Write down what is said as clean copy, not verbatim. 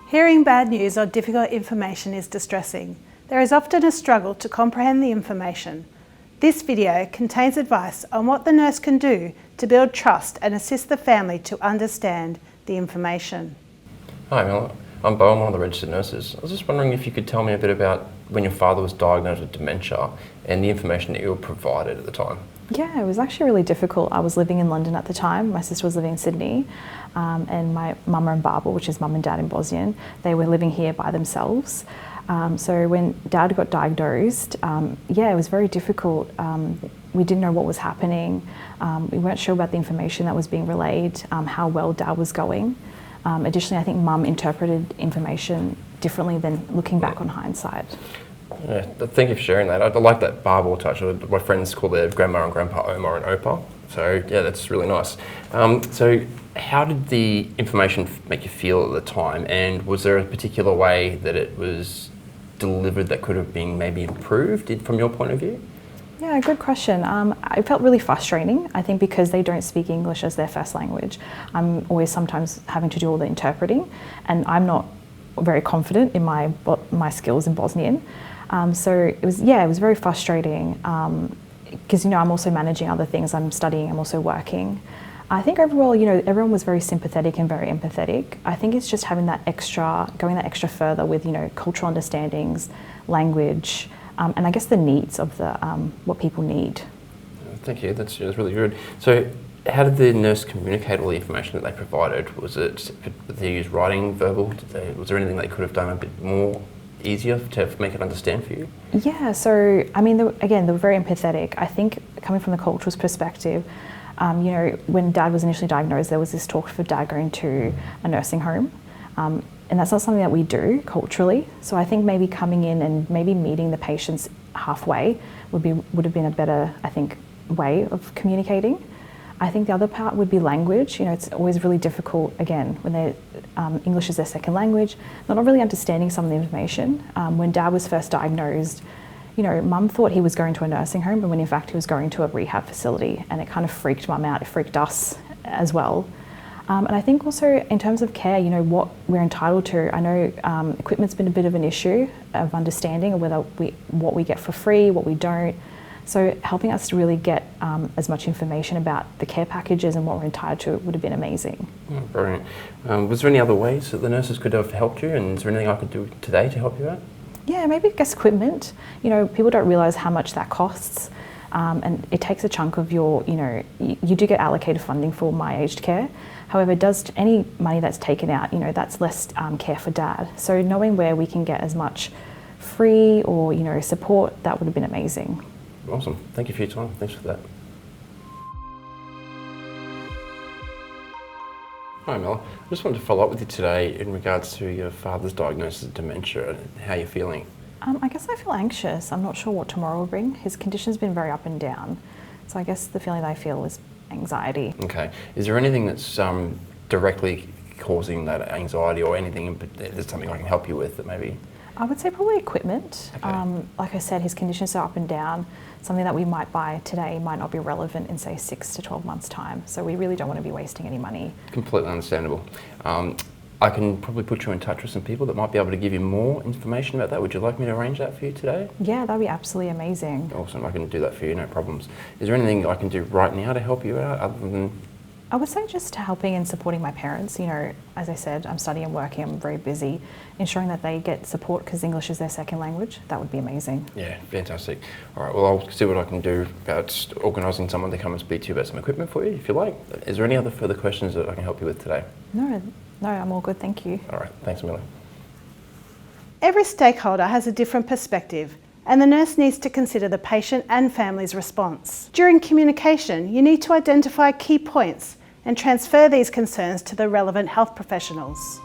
Hearing bad news or difficult information is distressing. There is often a struggle to comprehend the information. This video contains advice on what the nurse can do to build trust and assist the family to understand the information. Hi Amela, I'm Beau, I'm one of the registered nurses. I was just wondering if you could tell me a bit about when your father was diagnosed with dementia and the information that you were provided at the time. Yeah, it was actually really difficult. I was living in London at the time, my sister was living in Sydney, and my mama and baba, which is mum and dad in Bosnian, they were living here by themselves. So when dad got diagnosed, it was very difficult. We didn't know what was happening. We weren't sure about the information that was being relayed, how well dad was going. Additionally, I think mum interpreted information differently than looking back on hindsight. Yeah, thank you for sharing that. I like that barbell touch. My friends call their grandma and grandpa Oma and Opa. So yeah, that's really nice. So how did the information make you feel at the time? And was there a particular way that it was delivered that could have been maybe improved from your point of view? Yeah, good question. It felt really frustrating, I think, because they don't speak English as their first language. I'm always sometimes having to do all the interpreting, and I'm not very confident in my skills in Bosnian. So it was very frustrating because, I'm also managing other things. I'm studying, I'm also working. I think overall, everyone was very sympathetic and very empathetic. I think it's just having going that extra further with, cultural understandings, language, and I guess the needs of what people need. Thank you, that's really good. So how did the nurse communicate all the information that they provided? Did they use writing, verbal? Was there anything they could have done a bit more easier to make it understand for you? Yeah, so they were very empathetic. I think coming from the cultural perspective, when dad was initially diagnosed, there was this talk for dad going to a nursing home. And that's not something that we do culturally. So I think maybe coming in and maybe meeting the patients halfway would have been a better, I think, way of communicating. I think the other part would be language. It's always really difficult, again, when English is their second language, they're not really understanding some of the information. When dad was first diagnosed, mum thought he was going to a nursing home, but when in fact he was going to a rehab facility, and it kind of freaked mum out, it freaked us as well. And I think also in terms of care, what we're entitled to. I know equipment's been a bit of an issue of understanding of what we get for free, what we don't. So helping us to really get as much information about the care packages and what we're entitled to would have been amazing. Oh, brilliant. Was there any other ways that the nurses could have helped you, and is there anything I could do today to help you out? Yeah, maybe equipment. People don't realise how much that costs. And it takes a chunk of your, you do get allocated funding for my aged care. However, any money that's taken out, that's less care for dad. So knowing where we can get as much free or, support, that would have been amazing. Awesome. Thank you for your time. Thanks for that. Hi Mel, I just wanted to follow up with you today in regards to your father's diagnosis of dementia and how you're feeling. I guess I feel anxious. I'm not sure what tomorrow will bring. His condition's been very up and down. So I guess the feeling that I feel is anxiety. Okay. Is there anything that's directly causing that anxiety, or anything that's something I can help you with that maybe? I would say probably equipment. Okay. Like I said, his conditions are up and down. Something that we might buy today might not be relevant in, say, 6 to 12 months' time. So we really don't want to be wasting any money. Completely understandable. I can probably put you in touch with some people that might be able to give you more information about that. Would you like me to arrange that for you today? Yeah, that'd be absolutely amazing. Awesome, I can do that for you, no problems. Is there anything I can do right now to help you out other than? I would say just helping and supporting my parents. As I said, I'm studying and working, I'm very busy. Ensuring that they get support because English is their second language, that would be amazing. Yeah, fantastic. All right, well, I'll see what I can do about organising someone to come and speak to you about some equipment for you, if you like. Is there any other further questions that I can help you with today? No, I'm all good, thank you. All right, thanks, Amela. Every stakeholder has a different perspective, and the nurse needs to consider the patient and family's response. During communication, you need to identify key points and transfer these concerns to the relevant health professionals.